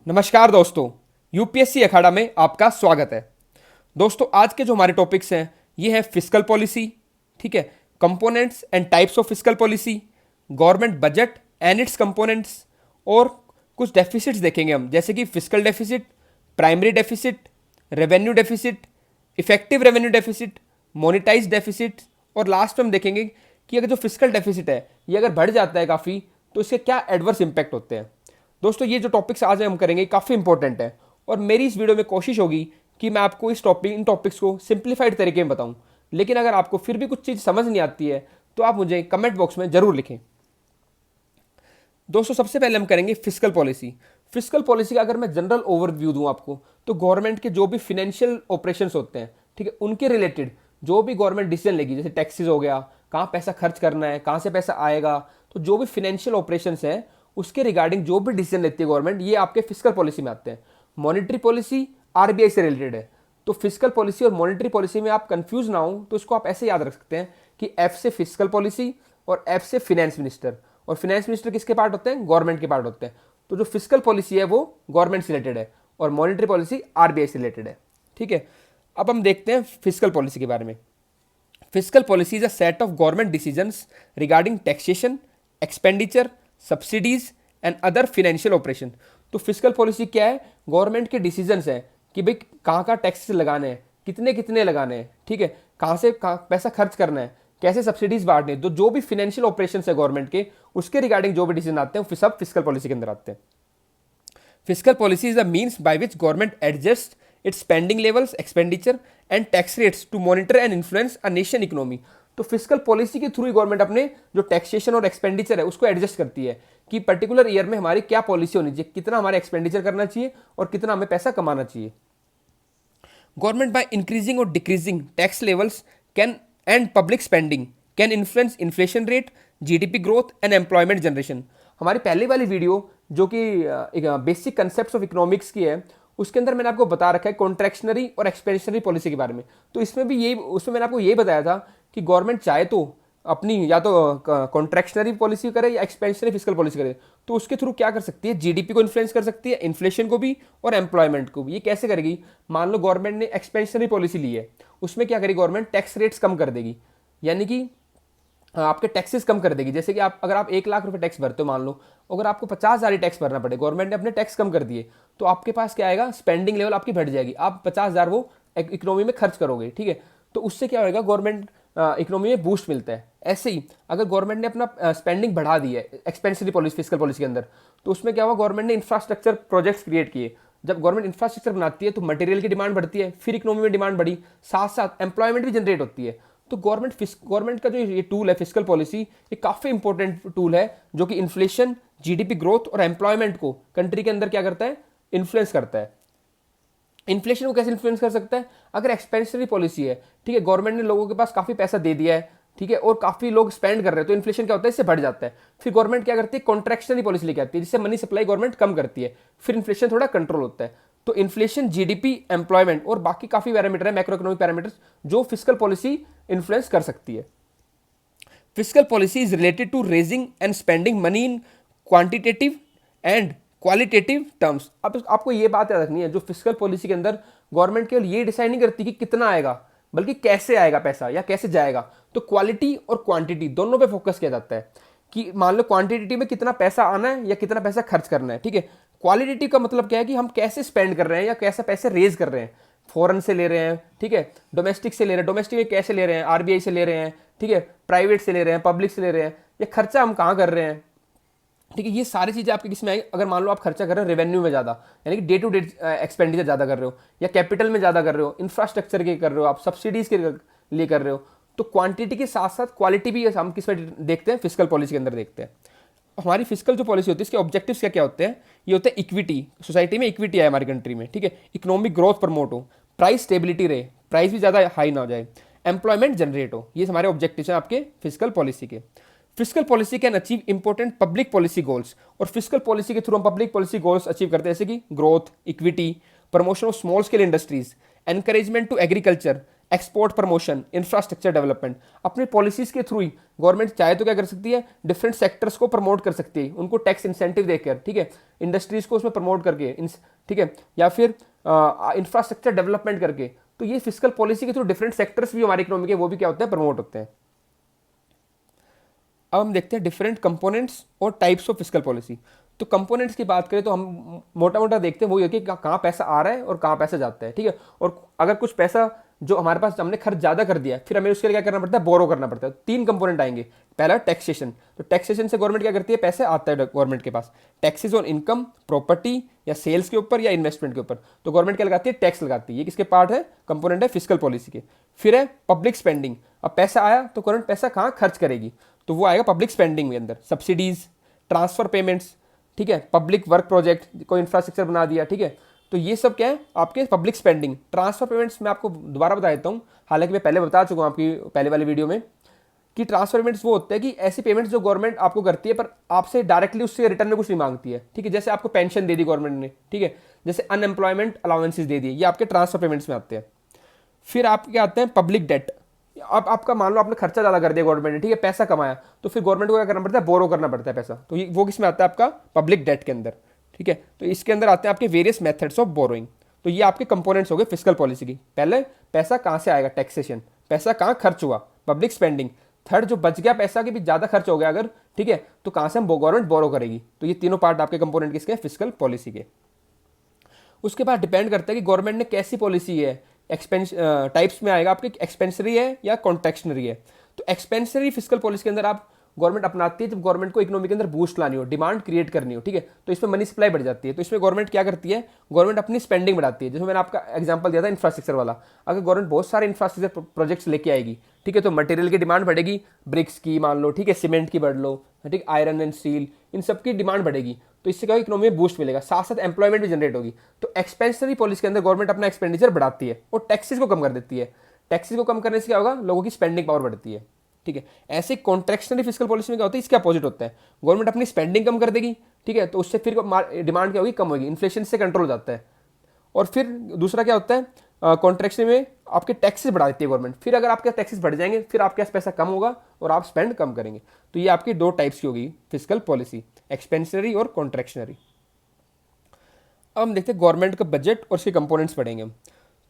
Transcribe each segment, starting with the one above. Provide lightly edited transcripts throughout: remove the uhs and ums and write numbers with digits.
नमस्कार दोस्तों, यूपीएससी अखाड़ा में आपका स्वागत है। दोस्तों आज के जो हमारे टॉपिक्स हैं ये है फिस्कल पॉलिसी, ठीक है, components and types of fiscal policy, government budget and its components और कुछ डेफिसिट्स देखेंगे हम, जैसे कि fiscal deficit, primary deficit, revenue deficit, effective revenue deficit, monetise deficit और लास्ट में हम देखेंगे कि अगर जो फिस्कल डेफिसिट है ये अगर बढ़ जाता है काफ़ी तो इसके क्या एडवर्स इंपैक्ट होते हैं। दोस्तों ये जो टॉपिक्स आज हम करेंगे काफ़ी इंपॉर्टेंट है और मेरी इस वीडियो में कोशिश होगी कि मैं आपको इन टॉपिक्स को सिंप्लीफाइड तरीके में बताऊं। लेकिन अगर आपको फिर भी कुछ चीज़ समझ नहीं आती है तो आप मुझे कमेंट बॉक्स में ज़रूर लिखें। दोस्तों सबसे पहले हम करेंगे फिस्कल पॉलिसी। फिस्कल पॉलिसी का अगर मैं जनरल ओवरव्यू दूं आपको तो गवर्नमेंट के जो भी फिनेंशियल ऑपरेशंस होते हैं, ठीक है, उनके रिलेटेड जो भी गवर्नमेंट डिसीजन लेगी, जैसे टैक्सेस हो गया, कहाँ पैसा खर्च करना है, कहाँ से पैसा आएगा, तो जो भी फिनेंशियल ऑपरेशंस हैं उसके रिगार्डिंग जो भी डिसीजन लेती है गवर्नमेंट, ये आपके फिस्कल पॉलिसी में आते हैं। मॉनेटरी पॉलिसी आरबीआई से रिलेटेड है, तो फिस्कल पॉलिसी और मॉनेटरी पॉलिसी में आप कंफ्यूज ना हो तो इसको आप ऐसे याद रख सकते हैं कि एफ से फिस्कल पॉलिसी और एफ से फिनेंस मिनिस्टर, और फिनेंस मिनिस्टर किसके पार्ट होते हैं? गवर्नमेंट के पार्ट होते हैं। तो जो फिस्कल पॉलिसी है वो गवर्नमेंट से रिलेटेड है और मॉनेटरी पॉलिसी आरबीआई से रिलेटेड है, ठीक है। अब हम देखते हैं फिस्कल पॉलिसी के बारे में। Fiscal policy is a set of government decisions regarding taxation, expenditure, subsidies and other financial operation. तो फिस्कल पॉलिसी क्या है? गवर्नमेंट के डिसीजंस हैं कि भाई कहाँ कहाँ टैक्सेस लगाने हैं, कितने कितने लगाने हैं, ठीक है, कहाँ से कहाँ पैसा खर्च करना है, कैसे सब्सिडीज बांटने हैं। तो जो भी फिनेंशियल ऑपरेशन है गवर्नमेंट के, उसके रिगार्डिंग जो भी डिसीजन आते हैं वो सब फिस्कल पॉलिसी के अंदर आते हैं। Fiscal policy is the means by which government adjust its spending levels, expenditure and tax rates to monitor and influence a nation economy. तो फिस्कल पॉलिसी के थ्रू ही गवर्नमेंट अपने जो टैक्सेशन और एक्सपेंडिचर है उसको एडजस्ट करती है कि पर्टिकुलर ईयर में हमारी क्या पॉलिसी होनी चाहिए, कितना हमारे एक्सपेंडिचर करना चाहिए और कितना हमें पैसा कमाना चाहिए। Government by increasing or decreasing tax levels can and public spending can influence inflation rate, GDP growth and employment generation। हमारी पहली वाली वीडियो जो कि बेसिक कंसेप्ट ऑफ इकोनॉमिक्स की है, उसके अंदर मैंने आपको बता रखा है कॉन्ट्रैक्शनरी और एक्सपेंशनरी पॉलिसी के बारे में। तो इसमें भी यही, उसमें मैंने आपको यही बताया था कि गवर्नमेंट चाहे तो अपनी या तो कॉन्ट्रैक्शनरी पॉलिसी करे या एक्सपेंशनरी फिस्कल पॉलिसी करे, तो उसके थ्रू क्या कर सकती है? जीडीपी को इन्फ्लुएंस कर सकती है, इन्फ्लेशन को भी और एम्प्लॉयमेंट को भी। ये कैसे करेगी? मान लो गवर्नमेंट ने एक्सपेंशनरी पॉलिसी ली है, उसमें क्या करेगी गवर्नमेंट? टैक्स रेट्स कम कर देगी, यानी कि आपके टैक्सेस कम कर देगी। जैसे कि आप अगर आप 1 लाख रुपए टैक्स भरते हो मान लो, अगर आपको 50,000 टैक्स भरना पड़े, गवर्नमेंट ने अपने टैक्स कम कर दिए, तो आपके पास क्या आएगा? स्पेंडिंग लेवल आपकी बढ़ जाएगी, आप 50,000 वो इकोनॉमी में खर्च करोगे, ठीक है। तो उससे क्या होगा? गवर्नमेंट इकोनॉमी में बूस्ट मिलता है। ऐसे ही अगर गवर्नमेंट ने अपना स्पेंडिंग बढ़ा दी है एक्सपेंसिव पॉलिसी, फिस्कल पॉलिसी के अंदर, तो उसमें क्या हुआ? गवर्नमेंट ने इंफ्रास्ट्रक्चर प्रोजेक्ट्स क्रिएट किए। जब गवर्नमेंट इंफ्रास्ट्रक्चर बनाती है तो मटेरियल की डिमांड बढ़ती है, फिर इकोनॉमी में डिमांड बढ़ी, साथ साथ एम्प्लॉयमेंट भी जनरेट होती है। तो गवर्नमेंट का जो ये टूल है फिस्कल पॉलिसी, ये काफ़ी इंपॉर्टेंट टूल है जो कि इन्फ्लेशन, जीडीपी ग्रोथ और एम्प्लॉयमेंट को कंट्री के अंदर क्या करता है? इन्फ्लुएंस करता है। इन्फ्लेशन को कैसे इन्फ्लुएंस कर सकता है? अगर एक्सपेंशनरी पॉलिसी है, ठीक है, गवर्नमेंट ने लोगों के पास काफ़ी पैसा दे दिया है, ठीक है, और काफ़ी लोग स्पेंड कर रहे हैं, तो इन्फ्लेशन क्या होता है? इससे बढ़ जाता है। फिर गवर्नमेंट क्या करती है? कॉन्ट्रैक्शनरी पॉलिसी लेके आती है, जिससे मनी सप्लाई गवर्नमेंट कम करती है, फिर इन्फ्लेशन थोड़ा कंट्रोल होता है। तो इन्फ्लेशन, जीडीपी, एम्प्लॉयमेंट और बाकी काफ़ी पैरामीटर है, मैक्रो इकोनॉमिक पैरामीटर्स, जो फिस्कल पॉलिसी इन्फ्लुएंस कर सकती है। Fiscal policy is related to raising and spending money in quantitative and qualitative terms. अब आपको ये बात याद रखनी है, जो फिस्कल पॉलिसी के अंदर गवर्नमेंट केवल ये डिसाइड नहीं करती कि कितना आएगा, बल्कि कैसे आएगा पैसा या कैसे जाएगा। तो क्वालिटी और क्वांटिटी दोनों पे फोकस किया जाता है कि मान लो क्वांटिटी में कितना पैसा आना है या कितना पैसा खर्च करना है, ठीक है। क्वालिटेटिव का मतलब क्या है कि हम कैसे स्पेंड कर रहे हैं या कैसे पैसे रेज कर रहे हैं, फॉरेन से ले रहे हैं, ठीक है, डोमेस्टिक से ले रहे हैं, डोमेस्टिक में कैसे ले रहे हैं, आरबीआई से ले रहे हैं, ठीक है, प्राइवेट से ले रहे हैं, पब्लिक से ले रहे हैं, या खर्चा हम कहाँ कर रहे हैं, ठीक है। ये सारी चीज़ें आपके किस में आएगी? अगर मान लो आप खर्चा कर रहे हो रेवेन्यू में ज़्यादा, यानी कि डे टू डे एक्सपेंडिचर ज़्यादा कर रहे हो, या कैपिटल में ज़्यादा कर रहे हो, इंफ्रास्ट्रक्चर के कर रहे हो, आप सब्सिडीज़ के लिए कर रहे हो, तो क्वांटिटी के साथ साथ क्वालिटी भी हम किस में देखते हैं? फिस्कल पॉलिसी के अंदर देखते हैं। हमारी फिस्कल जो पॉलिसी होती है इसके ऑब्जेक्टिव्स क्या क्या होते हैं? ये होते हैं इक्विटी, सोसाइटी में इक्विटी आए हमारी कंट्री में, ठीक है, इकोनॉमिक ग्रोथ प्रमोट हो, प्राइस स्टेबिलिटी रहे, प्राइस भी ज़्यादा हाई ना हो जाए, एम्प्लॉयमेंट जनरेट हो। ये हमारे ऑब्जेक्टिव्स हैं आपके फिस्कल पॉलिसी के। Fiscal policy can achieve important public policy goals, और फिस्कल पॉलिसी के थ्रू हम पब्लिक पॉलिसी गोल्स अचीव करते हैं, जैसे कि growth, equity, promotion of small scale industries, encouragement to agriculture export promotion, infrastructure development. अपनी policies के थ्रू ही गवर्नमेंट चाहे तो क्या कर सकती है, डिफरेंट सेक्टर्स को प्रमोट कर सकती है, उनको टैक्स इंसेंटिव देकर, ठीक है, इंडस्ट्रीज को उसमें प्रमोट करके, ठीक है, या फिर इंफ्रास्ट्रक्चर डेवलपमेंट करके। तो ये फिस्कल पॉलिसी के थ्रू डिफरेंट सेक्टर्स भी हमारी इकोनॉमी के वो भी क्या होते हैं, प्रमोट होते हैं। अब हम देखते हैं डिफरेंट कंपोनेंट्स और टाइप्स ऑफ फिस्कल पॉलिसी। तो कंपोनेंट्स की बात करें तो हम मोटा मोटा देखते हैं वही है कि कहाँ पैसा आ रहा है और कहाँ पैसा जाता है, ठीक है। और अगर कुछ पैसा जो हमारे पास हमने खर्च ज़्यादा कर दिया है, फिर हमें उसके लिए क्या करना पड़ता है, बोरो करना पड़ता है। तीन कंपोनेंट आएंगे। पहला टैक्सेशन, तो टैक्सेशन से गवर्नमेंट क्या करती है, पैसे आता है गवर्नमेंट के पास। टैक्सेस ऑन इनकम, प्रॉपर्टी या सेल्स के ऊपर या इन्वेस्टमेंट के ऊपर, तो गवर्नमेंट क्या लगाती है, टैक्स लगाती है। ये किसके पार्ट है, कंपोनेंट है फिस्कल पॉलिसी के। फिर है पब्लिक स्पेंडिंग। अब पैसा आया तो गवर्नमेंट पैसा कहाँ खर्च करेगी, तो वो आएगा पब्लिक स्पेंडिंग के अंदर। सब्सिडीज, ट्रांसफर पेमेंट्स, ठीक है, पब्लिक वर्क प्रोजेक्ट, कोई इंफ्रास्ट्रक्चर बना दिया, ठीक है, तो ये सब क्या है आपके पब्लिक स्पेंडिंग। ट्रांसफर पेमेंट्स मैं आपको दोबारा बता देता हूँ, हालांकि मैं पहले बता चुका हूँ आपकी पहले वाली वीडियो में, कि ट्रांसफर पेमेंट्स वो होते हैं कि ऐसी पेमेंट्स जो गवर्नमेंट आपको करती है पर आपसे डायरेक्टली उससे रिटर्न में कुछ नहीं मांगती है, ठीक है। जैसे आपको पेंशन दे दी गवर्नमेंट ने, ठीक है, जैसे अनएम्प्लॉयमेंट अलाउंसेस दे दिए, ये आपके ट्रांसफर पेमेंट्स में आते हैं। फिर आपके आते हैं पब्लिक डेट। अब आपका मान लो आपने खर्चा ज़्यादा कर दिया गवर्नमेंट ने, ठीक है, पैसा कमाया, तो फिर गवर्नमेंट को क्या करना पड़ता है, बोरो करना पड़ता है पैसा। तो ये वो किस में आता है, आपका पब्लिक डेट के अंदर, ठीक है। तो इसके अंदर आते हैं आपके वेरियस मेथड्स ऑफ बोरोइंग। तो ये आपके कंपोनेंट्स हो गए फिस्कल पॉलिसी की। पहले पैसा कहाँ से आएगा, टैक्सेशन, पैसा कहाँ खर्च हुआ, पब्लिक स्पेंडिंग। थर्ड, जो बच गया पैसा के भी ज़्यादा खर्च हो गया अगर, ठीक है, तो कहाँ से हम गवर्नमेंट बोरो करेगी। तो ये तीनों पार्ट आपके कंपोनेंट किसके हैं, फिस्कल पॉलिसी के। उसके बाद डिपेंड करता है कि गवर्नमेंट ने कैसी पॉलिसी है। एक्सपेंस टाइप्स में आएगा आपके, एक्सपेंसरी है या कॉन्ट्रैक्शनरी है। तो एक्सपेंसरी फिस्कल पॉलिसी के अंदर आप गवर्नमेंट अपनाती है जब गवर्नमेंट को इकोनॉमी के अंदर बूस्ट लानी हो, डिमांड क्रिएट करनी हो, ठीक है, तो इसमें मनी सप्लाई बढ़ जाती है। तो इसमें गवर्नमेंट क्या करती है, गवर्नमेंट अपनी स्पेंडिंग बढ़ाती है। जैसे मैंने आपका एग्जांपल दिया था इंफ्रास्ट्रक्चर वाला, अगर गवर्नमेंट बहुत सारे इंफ्रास्ट्रक्चर प्रोजेक्ट्स लेके आएगी, ठीक है, तो मटेरियल की डिमांड बढ़ेगी, ब्रिक्स की मान लो, ठीक है, सीमेंट की बढ़ लो, ठीक, आयरन एंड स्टील, इन सब की डिमांड बढ़ेगी। तो इससे क्या इकोनॉमी में बूस्ट मिलेगा, साथ साथ एम्प्लॉयमेंट भी जनरेट होगी। तो एक्सपेंसरी पॉलिसी के अंदर गवर्नमेंट अपना एक्सपेंडिचर बढ़ाती है और टैक्सेस को कम कर देती है। टैक्सेस को कम करने से क्या होगा, लोगों की स्पेंडिंग पावर बढ़ती है, ठीक है। ऐसे कॉन्ट्रैक्शनरी फिस्कल पॉलिसी में क्या होता है, इसके अपोजिट होता है। गवर्नमेंट अपनी स्पेंडिंग कम कर देगी, ठीक है, तो उससे फिर डिमांड क्या होगी, कम होगी, इन्फ्लेशन से कंट्रोल हो जाता है। और फिर दूसरा क्या होता है, कॉन्ट्रैक्शन में आपके टैक्सेस बढ़ा देती है गवर्नमेंट। फिर अगर आपके टैक्सेस बढ़ जाएंगे, फिर आपके पास पैसा कम होगा और आप स्पेंड कम करेंगे। तो ये आपकी दो टाइप्स की होगी फिस्कल पॉलिसी, एक्सपेंशनरी और कॉन्ट्रैक्शनरी। अब हम देखते हैं गवर्नमेंट का बजट और उसके कंपोनेंट्स पढ़ेंगे हम।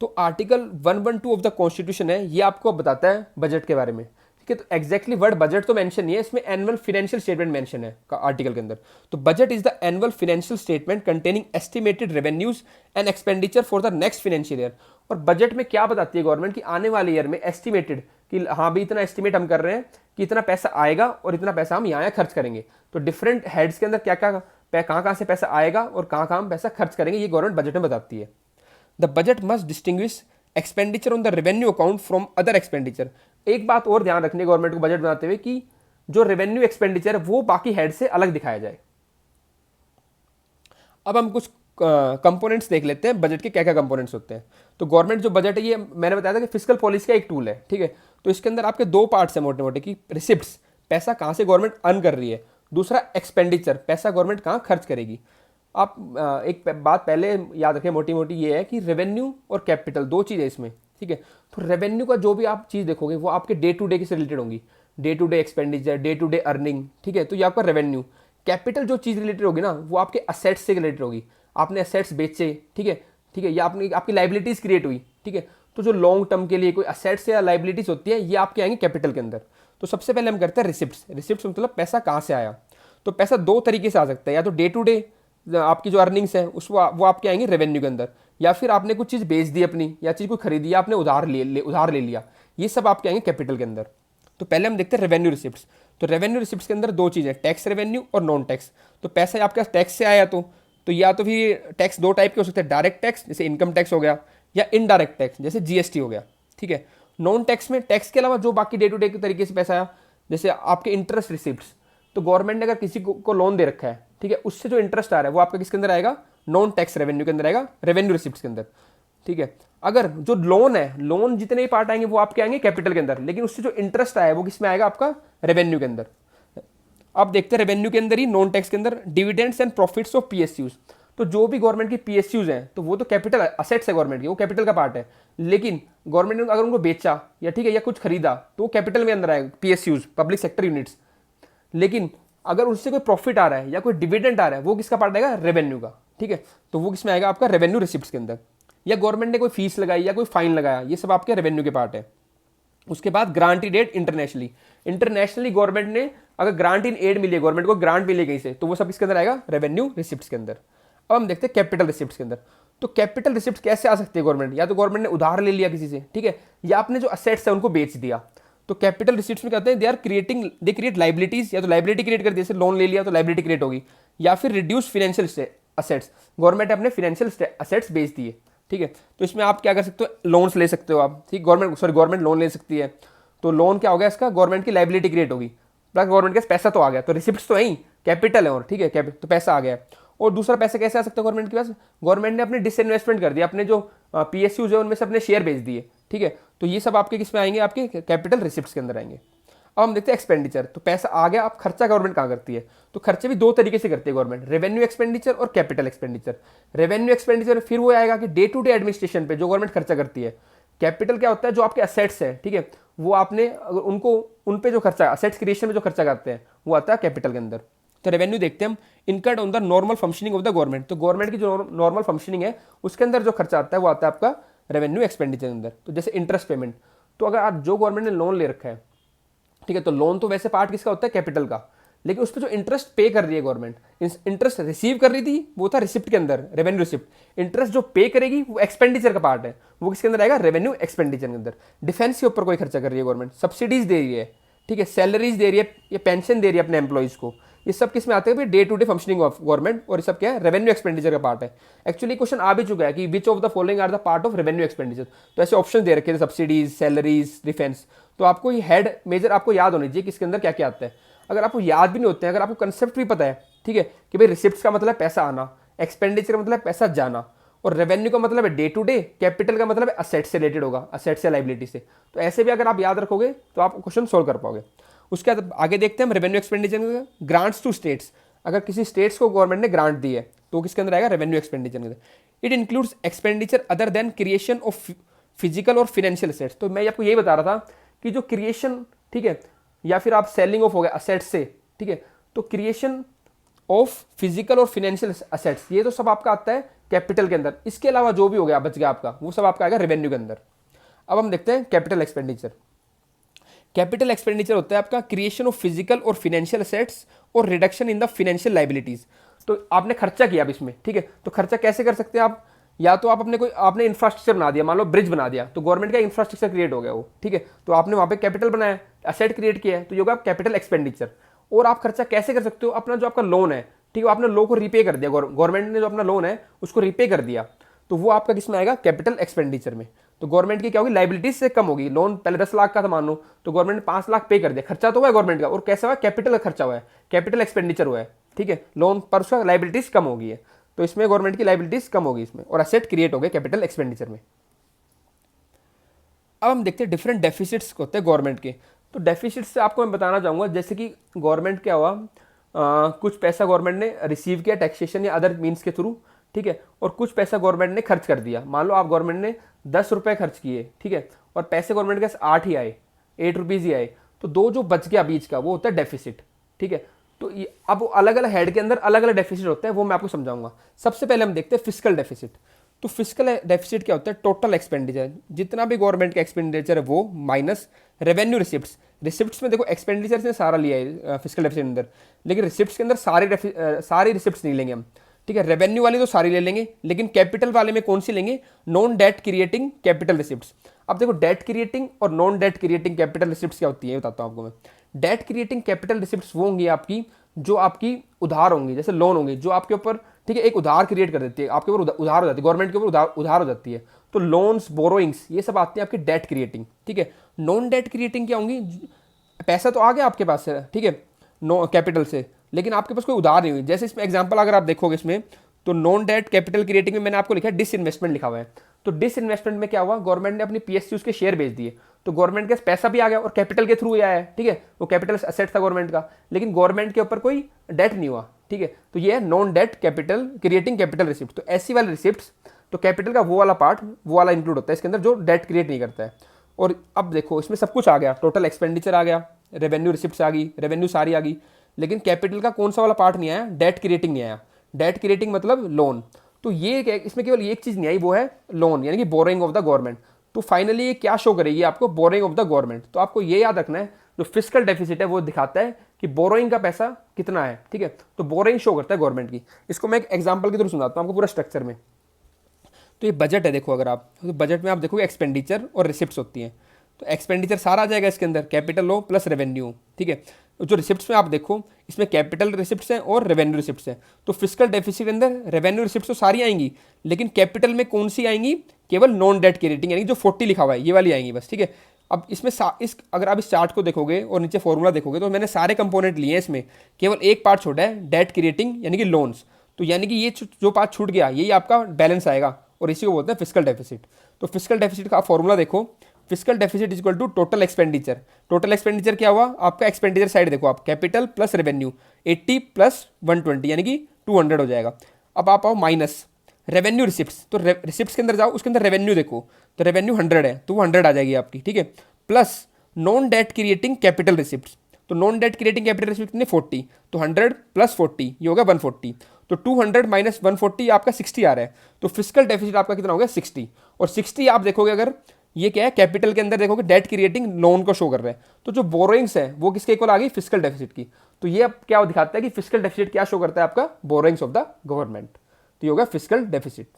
तो आर्टिकल 112 ऑफ द कॉन्स्टिट्यूशन है, ये आपको बताता है बजट के बारे में, ठीक है। तो एक्जैक्टली वर्ड बजट तो मेंशन नहीं है इसमें, एनुअल फाइनेंशियल स्टेटमेंट मेंशन है आर्टिकल के अंदर। तो budget is the annual financial statement containing estimated revenues and expenditure for the next financial year. और बजट में क्या बताती है गवर्नमेंट कि आने वाले ईयर में एस्टिमेटेड, कि हाँ भी इतना एस्टिमेट हम कर रहे हैं कि इतना पैसा आएगा और इतना पैसा हम यहाँ खर्च करेंगे। तो डिफरेंट हेड्स के अंदर क्या क्या कहाँ से पैसा आएगा और कहाँ हम पैसा खर्च करेंगे, ये गवर्नमेंट बजट में बताती है। The budget must distinguish expenditure on the revenue account from other expenditure. एक बात और ध्यान रखनी है गवर्नमेंट को बजट बनाते हुए कि जो रेवेन्यू एक्सपेंडिचर है वो बाकी हेड से अलग दिखाया जाए। अब हम कुछ कंपोनेंट्स देख लेते हैं बजट के क्या क्या कंपोनेंट्स होते हैं। तो गवर्नमेंट जो बजट है ये मैंने बताया था कि फिस्कल पॉलिसी का एक टूल है, ठीक है। तो इसके अंदर आपके दो पार्ट्स हैं मोटे मोटे, कि रिसिप्ट्स, पैसा कहाँ से गवर्नमेंट अर्न कर रही है, दूसरा एक्सपेंडिचर, पैसा गवर्नमेंट कहाँ खर्च करेगी। आप एक बात पहले याद रखें मोटी मोटी, ये है कि रेवेन्यू और कैपिटल दो चीज़ है इसमें, ठीक है। तो रेवेन्यू का जो भी आप चीज़ देखोगे वो आपके डे टू डे से रिलेटेड होंगी, day to day expenditure, day to day earning, ठीक है, तो ये आपका रेवेन्यू। कैपिटल जो चीज़ रिलेटेड होगी ना वो आपके असेट्स से रिलेटेड होगी, आपने असेट्स बेचे, ठीक है, ठीक है, या आपने आपकी लाइबिलिटीज़ क्रिएट हुई, ठीक है। तो जो लॉन्ग टर्म के लिए कोई असेट्स या लाइबिलिटीज़ होती है ये आपके आएंगे कैपिटल के अंदर। तो सबसे पहले हम करते हैं रिसिप्ट्स। रिसिप्ट्स मतलब पैसा कहाँ से आया। तो पैसा दो तरीके से आ सकता है, या तो डे टू डे आपकी जो अर्निंग्स है वो आपके आएंगे रेवेन्यू के अंदर, या फिर आपने कुछ चीज़ बेच दी अपनी, या चीज़ को खरीदी, या आपने उधार ले लिया, ये सब आपके आएंगे कैपिटल के अंदर। तो पहले हम देखते हैं रेवेन्यू रिसिप्ट्स। तो रेवेन्यू रिसिप्ट्स के अंदर दो चीज़ें, टैक्स रेवेन्यू और नॉन टैक्स। तो पैसा आपके पास टैक्स से आया तो या तो फिर टैक्स दो टाइप के हो सकते हैं, डायरेक्ट टैक्स जैसे इनकम टैक्स हो गया, या इनडायरेक्ट टैक्स जैसे जीएसटी हो गया, ठीक है। नॉन टैक्स में टैक्स के अलावा जो बाकी डे टू डे के तरीके से पैसा आया, जैसे आपके इंटरेस्ट रिसिप्ट्स। तो गवर्नमेंट ने अगर किसी को लोन दे रखा है, ठीक है, उससे जो इंटरेस्ट आ रहा है वो आपका किसके अंदर आएगा, नॉन टैक्स रेवेन्यू के अंदर आएगा, रेवेन्यू रिसिप्ट्स के अंदर, ठीक है। अगर जो लोन है, लोन जितने भी पार्ट आएंगे वो आपके आएंगे कैपिटल के अंदर, लेकिन उससे जो इंटरेस्ट आया है वो किस में आएगा, आपका रेवेन्यू के अंदर। अब देखते हैं रेवेन्यू के अंदर ही नॉन टैक्स के अंदर dividends and profits of PSUs. तो जो भी गवर्नमेंट की पीएसयूज हैं तो वो तो कैपिटल असेट्स है गवर्नमेंट की, वो कैपिटल का पार्ट है। लेकिन गवर्नमेंट ने अगर उनको बेचा या ठीक है या कुछ खरीदा तो वो कैपिटल में अंदर आएगा, पीएसयूज पब्लिक सेक्टर यूनिट्स। लेकिन अगर उससे कोई प्रॉफिट आ रहा है या कोई डिविडेंड आ रहा है वो किसका पार्ट आएगा, रेवेन्यू का, ठीक है। तो वो किसमें आएगा, आपका रेवेन्यू रिसिप्ट्स के अंदर। या गवर्नमेंट ने कोई फीस लगाई या कोई फाइन लगाया, ये सब आपके रेवेन्यू के पार्ट है। उसके बाद grant in aid internationally, internationally government ने अगर ग्रांट इन एड मिली है, गवर्नमेंट को ग्रांट मिली कहीं से, तो वो सब किसके अंदर आएगा, रेवेन्यू रिसिप्ट्स के अंदर। अब हम देखते हैं कैपिटल रिसिप्ट्स के अंदर। तो कैपिटल रिसिप्ट कैसे आ सकती है गवर्नमेंट, या तो गवर्नमेंट ने उधार ले लिया किसी से, ठीक है, या आपने जो असेट्स है उनको बेच दिया। तो कैपिटल रिसिप्ट्स में कहते हैं they are creating, they create liabilities, या तो लाइबिलिटी क्रिएट कर दी, जैसे लोन ले लिया तो लाइबिलिटी क्रिएट होगी, या फिर रिड्यूस फाइनेंशियल असेट्स, गवर्नमेंट अपने फाइनेंशियल असेट्स बेच दिए, ठीक है। तो इसमें आप क्या कर सकते हो, लोन्स ले सकते हो आप, ठीक, गवर्नमेंट लोन ले सकती है। तो लोन क्या हो गया इसका, गवर्नमेंट की लाइबिलिटी क्रिएट होगी, प्लस गवर्नमेंट के पास पैसा तो आ गया, तो रिसिप्ट्स तो है ही, कैपिटल है, और ठीक है, तो पैसा आ गया। और दूसरा पैसा कैसे आ सकता है गवर्नमेंट के पास, गवर्नमेंट ने अपने डिसइन्वेस्टमेंट कर दिया, अपने जो पीएसयूज है उनमें से अपने शेयर बेच दिए, ठीक है। तो ये सब आपके किस में आएंगे, आपके कैपिटल रिसिप्ट्स के अंदर आएंगे। अब हम देखते हैं एक्सपेंडिचर। तो पैसा आ गया, अब खर्चा गवर्नमेंट कहाँ करती है, तो खर्चे भी दो तरीके से करती है गवर्नमेंट, रेवेन्यू एक्सपेंडिचर और कैपिटल एक्सपेंडिचर। रेवेन्यू एक्सपेंडिचर फिर वो आएगा कि डे टू डे एडमिनिस्ट्रेशन पे जो गवर्नमेंट खर्चा करती है। कैपिटल क्या होता है, जो आपके असेट्स है, ठीक है, वो आपने उनको उन पे जो खर्चा, असेट्स क्रिएशन में जो खर्चा करते हैं वो आता है कैपिटल के अंदर। तो रेवेन्यू देखते हैं हम, income on the normal functioning of the government. तो गवर्नमेंट की जो नॉर्मल फंक्शनिंग है उसके अंदर जो खर्चा आता है वो आता है आपका रेवेन्यू एक्सपेंडिचर के अंदर। तो जैसे इंटरेस्ट पेमेंट, तो अगर आप जो गवर्नमेंट ने लोन ले रखा है, ठीक है, तो लोन तो वैसे पार्ट किसका होता है, कैपिटल का, लेकिन उस पर जो इंटरेस्ट पे कर रही है गवर्नमेंट, इंटरेस्ट रिसीव कर रही थी वो था रिसिप्ट के अंदर, रेवेन्यू रिसिप्ट। इंटरेस्ट जो पे करेगी वो एक्सपेंडिचर का पार्ट है, वो किसके अंदर आएगा, रेवेन्यू एक्सपेंडिचर के अंदर। डिफेंस के ऊपर कोई खर्चा कर रही है गवर्नमेंट, सब्सिडीज दे रही है, ठीक है, सैलरीज दे रही है, ये पेंशन दे रही है अपने एम्प्लॉइज को, ये सब किस में आते हैं, day to day functioning of government, और ये सब क्या है, रेवेन्यू एक्सपेंडिचर का पार्ट है। एक्चुअली क्वेश्चन आ भी चुका है कि which of the following are the part of revenue expenditure. तो ऐसे ऑप्शन दे रखे थे, सब्सिडीज, सैलरीज, डिफेंस। तो आपको ये हेड मेजर आपको याद होनी चाहिए किसके अंदर क्या क्या आता है। अगर आपको याद भी नहीं होते हैं, अगर आपको कंसेप्ट भी पता है, ठीक है, कि भाई रिसिप्ट्स का मतलब पैसा आना, एक्सपेंडिचर का मतलब पैसा जाना, और रेवेन्यू का मतलब है डे टू डे, कैपिटल का मतलब है असेट से रिलेटेड होगा, असेट से लाइबिलिटी से। तो ऐसे भी अगर आप याद रखोगे तो आप क्वेश्चन सोल्व कर पाओगे। उसके बाद आगे देखते हैं हम revenue expenditure, grants to states. अगर किसी स्टेट्स को गवर्नमेंट ने ग्रांट दी है तो किसके अंदर आएगा, रेवेन्यू एक्सपेंडिचर के अंदर। It includes expenditure other than creation of physical और फाइनेंशियल असेट्स। तो मैं आपको यही बता रहा था कि जो क्रिएशन, ठीक है, या फिर आप सेलिंग ऑफ हो गया असेट्स से, ठीक है, तो क्रिएशन ऑफ फिजिकल और फाइनेंशियल असेट्स ये तो सब आपका आता है कैपिटल के अंदर। इसके अलावा जो भी हो गया बच गया आपका, वो सब आपका आएगा रेवेन्यू के अंदर। अब हम देखते हैं कैपिटल एक्सपेंडिचर। कैपिटल एक्सपेंडिचर होता है आपका क्रिएशन ऑफ फिजिकल और फाइनेंशियल असेट्स और reduction in the financial liabilities. तो आपने खर्चा किया अब इसमें, ठीक है, तो खर्चा कैसे कर सकते हैं आप, या तो आप अपने कोई आपने इंफ्रास्ट्रक्चर बना दिया, मान लो ब्रिज बना दिया, तो गवर्नमेंट का इंफ्रास्ट्रक्चर क्रिएट हो गया वो, ठीक है, तो आपने वहाँ पे कैपिटल बनाया, असेट क्रिएट किया है, तो ये होगा कैपिटल एक्सपेंडिचर। और आप खर्चा कैसे कर सकते हो, अपना जो आपका लोन है, ठीक है, आपने लोन को रिपे कर दिया, गवर्नमेंट ने जो अपना लोन है उसको रिपे कर दिया, तो वो आपका किसमें आएगा, कैपिटल एक्सपेंडिचर में। तो गवर्नमेंट की क्या होगी, लाइबिलिटीज से कम होगी। लोन पहले 10 लाख का था मान लो, तो गवर्नमेंट ने 5 लाख पे कर दिया, खर्चा तो हुआ है गवर्नमेंट का, और कैसा हुआ, कैपिटल खर्चा हुआ है, कैपिटल एक्सपेंडिचर हुआ है, ठीक है, लोन पर उसका लाइबिलिटीज कम हो गई है, तो इसमें गवर्नमेंट की लाइबिलिटीज कम होगी इसमें, और असेट क्रिएट हो गए कैपिटल एक्सपेंडिचर में। अब हम देखते हैं डिफरेंट डेफिसिट्स होते हैं गवर्नमेंट के। तो डेफिसिट्स से आपको मैं बताना चाहूँगा, जैसे कि गवर्नमेंट क्या हुआ, कुछ पैसा गवर्नमेंट ने रिसीव किया टैक्सेशन या अदर मीन्स के थ्रू, ठीक है, और कुछ पैसा गवर्नमेंट ने खर्च कर दिया। मान लो आप गवर्नमेंट ने 10 रुपये खर्च किए, ठीक है, और पैसे गवर्नमेंट के पास 8 ही आए, 8 रुपीज़ ही आए, तो दो जो बच गया बीच का वो होता है डेफिसिट, ठीक है। तो अब अलग अलग हेड के अंदर अलग अलग डेफिसिट होते हैं, वो मैं आपको समझाऊंगा। सबसे पहले हम देखते हैं फिस्कल डेफिसिट। तो फिस्कल डेफिसिट क्या होता है, टोटल एक्सपेंडिचर, जितना भी गवर्नमेंट का एक्सपेंडिचर है वो माइनस रेवेन्यू रिसिप्ट्स। रिसिप्ट्स में देखो एक्सपेंडिचर से सारा लिया है फिस्कल डेफिसिट के अंदर, लेकिन रिसिप्ट्स के अंदर सारी रिसिप्ट्स नहीं लेंगे हम, ठीक है, रेवेन्यू वाली तो सारी ले लेंगे, लेकिन कैपिटल वाले में कौन सी लेंगे, non debt creating capital receipts. अब देखो डेट क्रिएटिंग और non debt creating capital receipts क्या होती है बताता हूँ आपको मैं। डेट क्रिएटिंग कैपिटल रिसिप्ट्स वो होंगी आपकी जो आपकी उधार होंगी, जैसे लोन होंगे जो आपके ऊपर, ठीक है, एक उधार क्रिएट कर देती है, आपके ऊपर उधार हो जाती है, गवर्नमेंट के ऊपर उधार हो जाती है, तो लोन्स, बोरोइंग्स, ये सब आती है आपकी डेट क्रिएटिंग, ठीक है। नॉन डेट क्रिएटिंग क्या होंगी, पैसा तो आ गया आपके पास से, ठीक है, नो कैपिटल से, लेकिन आपके पास कोई उधार नहीं हुई। जैसे इसमें एग्जांपल अगर आप देखोगे इसमें, तो नॉन डेट कैपिटल क्रिएटिंग में मैंने आपको लिखा है डिसइन्वेस्टमेंट लिखा हुआ है। तो डिसइन्वेस्टमेंट में क्या हुआ, गवर्नमेंट ने अपनी पीएसयूज के शेयर बेच दिए, तो गवर्नमेंट के पास पैसा भी आ गया और कैपिटल के थ्रू ही आया है, ठीक है, वो कैपिटल असेट था गवर्नमेंट का, लेकिन गवर्नमेंट के ऊपर कोई डेट नहीं हुआ, ठीक है। तो ये है non debt capital creating capital receipt. तो ऐसी वाली रिसिप्ट्स, तो कैपिटल का वो वाला पार्ट, वो वाला इंक्लूड होता है इसके अंदर जो डेट क्रिएट नहीं करता है। और अब देखो इसमें सब कुछ आ गया, टोटल एक्सपेंडिचर आ गया, रेवेन्यू रिसिप्ट्स आ गई, रेवेन्यू सारी आ गई, लेकिन कैपिटल का कौन सा वाला पार्ट नहीं आया, डेट क्रिएटिंग नहीं आया। डेट क्रिएटिंग मतलब लोन। तो ये इसमें केवल एक चीज़ नहीं आई, वो है लोन, यानी कि बोरिंग ऑफ द गवर्नमेंट। तो फाइनली ये क्या शो करेगी आपको, बोरिंग ऑफ द गवर्नमेंट। तो आपको ये याद रखना है, जो फिस्कल डेफिसिट है वो दिखाता है कि बोरोइंग का पैसा कितना है, ठीक है। तो बोरोइंग शो करता है गवर्नमेंट की। इसको मैं एक एग्जांपल के थ्रू सुनाता हूँ आपको पूरा स्ट्रक्चर में। तो ये बजट है, देखो अगर आप तो बजट में आप देखोगे एक्सपेंडिचर और रिसिप्ट्स होती हैं। तो एक्सपेंडिचर सारा आ जाएगा इसके अंदर, कैपिटल लो प्लस रेवेन्यू, ठीक है। जो रिसिप्ट्स में आप देखो, इसमें कैपिटल रिसिप्ट्स हैं और रेवेन्यू रिसिप्ट्स हैं। तो फिस्कल डेफिसिट के अंदर रेवेन्यू रिसिप्ट्स तो सारी आएंगी, लेकिन कैपिटल में कौन सी आएंगी, केवल नॉन डेट क्रिएटिंग, यानी जो 40 लिखा हुआ है ये वाली आएंगी बस, ठीक है। अब इसमें अगर आप इस चार्ट को देखोगे और नीचे फॉर्मूला देखोगे, तो मैंने सारे कंपोनेंट लिए हैं इसमें, केवल एक पार्ट छोड़ा है, डेट क्रिएटिंग यानी कि लोन्स। तो यानी कि ये जो पार्ट छूट गया यही आपका बैलेंस आएगा, और इसी को बोलते हैं फिस्कल डेफिसिट। तो फिस्कल डेफिसिट का फॉर्मूला देखो, fiscal deficit is equal to total expenditure. Total expenditure क्या हुआ आपका, एक्सपेंडिचर साइड देखो आप, कैपिटल प्लस रेवेन्यू 80 प्लस 120 यानी कि 200 हो जाएगा। अब आप आओ माइनस रेवेन्यू रिसिप्ट्स। तो रिसिप्ट्स के अंदर जाओ, उसके अंदर रेवेन्यू देखो, तो रेवेन्यू 100 है तो वो 100 आ जाएगी आपकी, ठीक है। Plus non debt creating capital receipts. तो non debt creating capital receipt कितने, 40। तो 100 प्लस 40 ये होगा 140। तो 200 माइनस 140 आपका 60 आ रहा है। तो फिस्कल डेफिसिट आपका कितना हो गया, 60। और 60 आप देखोगे अगर ये क्या है, कैपिटल के अंदर देखोगे डेट क्रिएटिंग लोन को शो कर रहा है। तो जो बोरोइंग्स है वो किसके इक्वल आ गई, फिस्कल डेफिसिट की। तो ये अब क्या दिखाता है कि फिस्कल डेफिसिट क्या शो करता है आपका, बोरोइंग्स ऑफ द गवर्नमेंट। तो ये होगा फिस्कल डेफिसिट।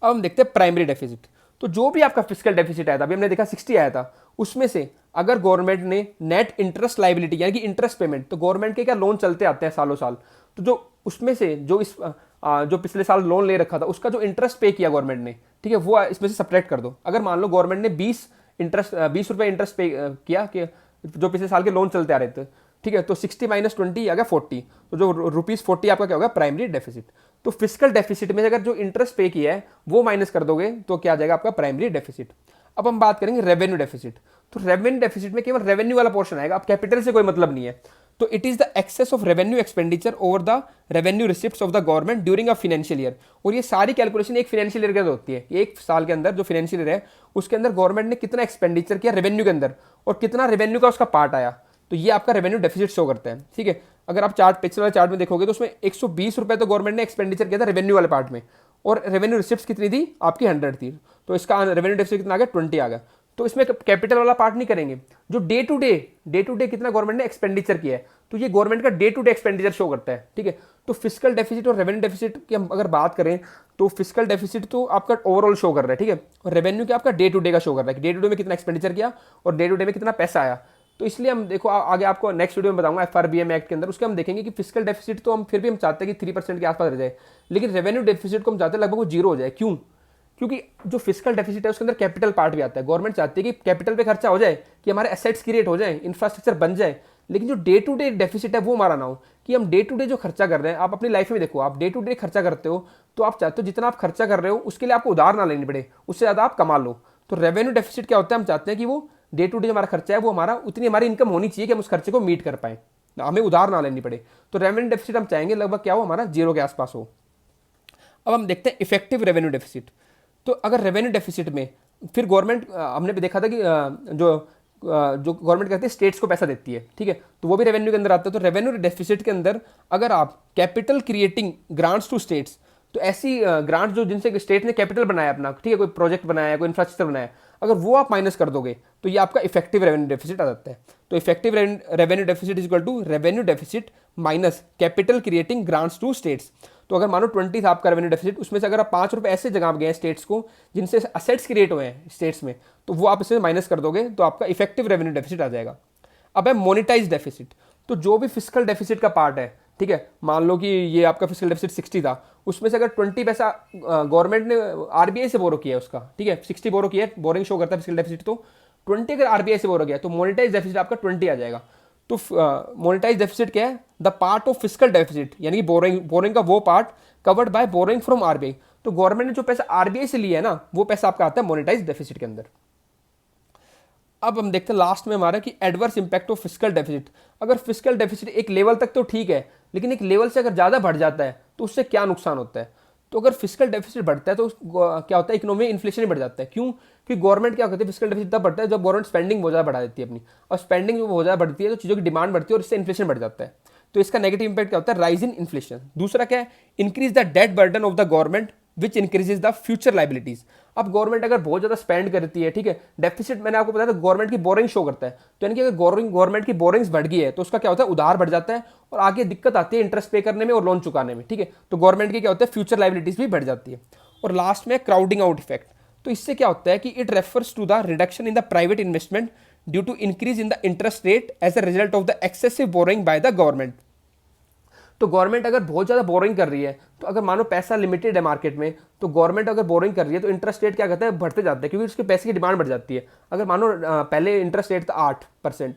अब हम देखते हैं प्राइमरी डेफिसिट। तो जो भी आपका फिस्कल डेफिसिट आया था, अभी हमने देखा 60 आया था, उसमें से अगर गवर्नमेंट ने नेट इंटरेस्ट लाइबिलिटी यानी कि इंटरेस्ट पेमेंट, तो गवर्नमेंट के क्या लोन चलते आते हैं सालों साल, तो जो उसमें से जो पिछले साल लोन ले रखा था उसका जो इंटरेस्ट पे किया गवर्नमेंट ने, ठीक है, वो इसमें से सब्ट्रैक्ट कर दो। अगर मान लो गवर्नमेंट ने 20 रुपये इंटरेस्ट पे किया कि जो पिछले साल के लोन चलते आ रहे थे, ठीक है, तो 60 माइनस 20 आ गया 40। तो जो ₹40 आपका क्या होगा, प्राइमरी डेफिसिट। तो फिस्कल डेफिसिट में अगर जो इंटरेस्ट पे किया है वो माइनस कर दोगे तो क्या आ जाएगा आपका, प्राइमरी डेफिसिट। अब हम बात करेंगे रेवेन्यू डेफिसिट। तो रेवेन्यू डेफिसिट में केवल रेवेन्यू वाला पोर्शन आएगा, अब कैपिटल से कोई मतलब नहीं है। तो it is the excess of revenue expenditure over the revenue receipts of the government during a financial year. और ये सारी कैलकुलेशन एक फाइनेंशियल ईयर के अंदर होती है। एक साल के अंदर जो फाइनेंशियल ईयर है उसके अंदर गवर्नमेंट ने कितना एक्सपेंडिचर किया रेवेन्यू के अंदर, और कितना रेवेन्यू का उसका पार्ट आया, तो ये आपका रेवेन्यू डेफिसिट शो करता है, ठीक है। अगर आप पिछले वाले चार्ट में देखोगे तो उसमें 120 रुपए तो गवर्नमेंट ने एक्सपेंडिचर किया था रेवेन्यू वाले पार्ट में, और रेवेन्यू रिसिप्ट्स कितनी थी आपकी, 100 थी। तो इसका रेवेन्यू डेफिसिट कितना आ गया, 20 आ गया। तो इसमें कैपिटल वाला पार्ट नहीं करेंगे, जो डे टू डे कितना गवर्नमेंट ने एक्सपेंडिचर किया है, तो ये गवर्नमेंट का day to day expenditure show करता है, ठीक है। तो फिस्कल डेफिसिट और रेवेन्यू डेफिसिट की हम अगर बात करें तो फिस्कल डेफिसिट तो आपका ओवरऑल शो कर रहा है, ठीक है, और रेवेन्यू क्या आपका डे टू डे का शो कर रहा है कि डे टू डे में कितना एक्सपेंडिचर किया और डे टू डे में कितना पैसा आया। तो इसलिए हम देखो आगे आपको नेक्स्ट वीडियो में बताऊंगा FRBM एक्ट के अंदर, उसके हम देखेंगे कि फिस्कल डेफिसिट तो हम फिर भी हम चाहते हैं कि 3% के आसपास रह जाए, लेकिन रेवेन्यू डेफिसिट को हम चाहते हैं लगभग वो 0 हो जाए। क्यों? क्योंकि जो फिस्कल डेफिसिट है उसके अंदर कैपिटल पार्ट भी आता है। गवर्नमेंट चाहती है कि कैपिटल पे खर्चा हो जाए, कि हमारे एसेट्स क्रिएट हो जाए, इंफ्रास्ट्रक्चर बन जाए, लेकिन जो डे टू डे डेफिसिट है वो हमारा ना हो, कि हम डे टू डे जो खर्चा कर रहे हैं। आप अपनी लाइफ में देखो, आप डे टू डे खर्चा करते हो तो आप चाहते हो जितना आप खर्चा कर रहे हो उसके लिए आपको उधार ना लेनी पड़े, उससे ज़्यादा आप कमा लो। तो रेवेन्यू डेफिसिट क्या होता है, हम चाहते हैं कि वो डे टू डे हमारा खर्चा है वो हमारा उतनी हमारी इनकम होनी चाहिए कि हम उस खर्चे को मीट कर पाए, हमें उधार ना लेनी पड़े। तो रेवेन्यू डेफिसिट हम चाहेंगे लगभग क्या हो, हमारा 0 के आसपास हो। अब हम देखते हैं इफेक्टिव रेवेन्यू डेफिसिट। तो अगर रेवेन्यू डेफिसिट में फिर गवर्नमेंट, हमने भी देखा था कि जो गवर्नमेंट कहती है स्टेट्स को पैसा देती है, ठीक है, तो वो भी रेवेन्यू के अंदर आता है। तो रेवेन्यू डेफिसिट के अंदर अगर आप capital creating grants to states, तो ऐसी ग्रांट्स जो जिनसे स्टेट ने कैपिटल बनाया अपना, ठीक है, कोई प्रोजेक्ट बनाया, कोई इंफ्रास्ट्रक्चर बनाया, अगर वो आप माइनस कर दोगे तो ये आपका इफेक्टिव रेवेन्यू डेफिसिट आ जाता है। तो effective revenue deficit is equal to revenue deficit minus capital creating grants to states. तो अगर मानो 20 था आपका रेवेन्यू डेफिसिट, उसमें से अगर आप 5 रुपये ऐसे जगह गए हैं स्टेट्स को जिनसे असेट्स क्रिएट हुए हैं स्टेट्स में, तो वो आप इसमें माइनस कर दोगे तो आपका इफेक्टिव रेवेन्यू डेफिसिट आ जाएगा। अब है मोनिटाइज डेफिसिट। तो जो भी फिस्कल डेफिसिट का पार्ट है, ठीक है, मान लो कि ये आपका फिस्कल डेफिसिट 60 था, उसमें से अगर 20 पैसा गवर्नमेंट ने RBI से बोरो किया है उसका, ठीक है, 60 बोरो किया है, बोरिंग शो करता है फिस्कल डेफिसिट, तो 20 अगर RBI से बोरो किया तो मोनिटाइज डेफिसिट आपका 20 आ जाएगा। तो मोनिटाइज डेफिसिट क्या है, the part of fiscal deficit, यानी कि बोरिंग का वो part covered by boring from RBI। तो गवर्नमेंट ने जो पैसा RBI से लिया है ना, वो पैसा आपका आता है मोनिटाइज डेफिसिट के अंदर। अब हम देखते हैं लास्ट में हमारा कि adverse impact of fiscal deficit. अगर फिस्कल डेफिसिट एक लेवल तक तो ठीक है, लेकिन एक लेवल से अगर ज़्यादा बढ़ जाता है तो उससे क्या नुकसान होता है। तो अगर फिजिकल डेफिसिट बढ़ता है तो क्या होता है, इकोनॉमी में इन्फ्लेशन ही बढ़ जाता है। क्यों? कि गवर्नमेंट क्या करती है, फिजिकल डेफिसिट तब बढ़ता है जब गवर्नमेंट स्पेंडिंग बहुत ज़्यादा बढ़ा देती है अपनी, और स्पेंडिंग जो बहुत ज़्यादा बढ़ती है तो चीज़ों की डिमांड बढ़ती है और इससे इन्फ्लेशन बढ़ जाता है। तो इसका नेगेटिव इंपैक्ट क्या होता है, राइज इन इन्फ्लेशन। दूसरा क्या है, increase the debt burden of the government which increases the future liabilities. अब गवर्नमेंट अगर बहुत ज़्यादा स्पेंड करती है, ठीक है, डेफिसिट मैंने आपको बताया था गवर्नमेंट की बोरिंग शो करता है, तो यानी कि अगर गवर्नमेंट की बोरिंग्स बढ़ गई है तो उसका क्या होता है, उधार बढ़ जाता है और आगे दिक्कत आती है इंटरेस्ट पे करने में और लोन चुकाने में, ठीक है। तो गवर्नमेंट की क्या होता है, फ्यूचर लाइबिलिटीज भी बढ़ जाती है। और लास्ट में क्राउडिंग आउट इफेक्ट। तो इससे क्या होता है कि it refers to the reduction in the private investment due to increase in the interest rate as a result of the excessive borrowing by the government. तो गवर्नमेंट अगर बहुत ज़्यादा बोरिंग कर रही है, तो अगर मानो पैसा लिमिटेड है मार्केट में, तो गवर्नमेंट अगर बोरिंग कर रही है तो इंटरेस्ट रेट क्या करता है, बढ़ते जाते हैं, क्योंकि उसके पैसे की डिमांड बढ़ जाती है। अगर मानो पहले इंटरेस्ट रेट था 8%,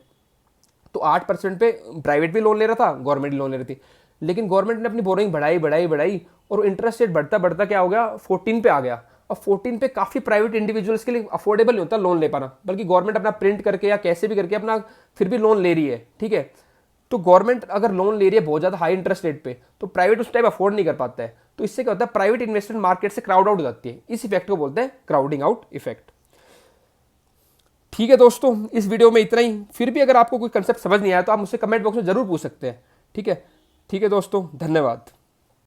तो 8% पे प्राइवेट भी लोन ले रहा था, गवर्नमेंट भी लोन ले रही थी, लेकिन गवर्नमेंट ने अपनी बोरिंग बढ़ाई बढ़ाई बढ़ाई और इंटरेस्ट रेट बढ़ता बढ़ता क्या हो गया, 14 पे आ गया। और 14 पे काफ़ी प्राइवेट इंडिविजुअल्स के लिए अफोर्डेबल नहीं होता लोन ले पाना, बल्कि गवर्नमेंट अपना प्रिंट करके या कैसे भी करके अपना फिर भी लोन ले रही है, ठीक है। तो गवर्नमेंट अगर लोन ले रही है बहुत ज़्यादा हाई इंटरेस्ट रेट पे, तो प्राइवेट उस टाइम अफोर्ड नहीं कर पाता है। तो इससे क्या होता है, प्राइवेट इन्वेस्टमेंट मार्केट से क्राउड आउट हो जाती है। इस इफेक्ट को बोलते हैं क्राउडिंग आउट इफेक्ट। ठीक है दोस्तों, इस वीडियो में इतना ही। फिर भी अगर आपको कोई कंसेप्ट समझ नहीं आया तो आप मुझसे कमेंट बॉक्स में जरूर पूछ सकते हैं, ठीक है। ठीक है दोस्तों, धन्यवाद।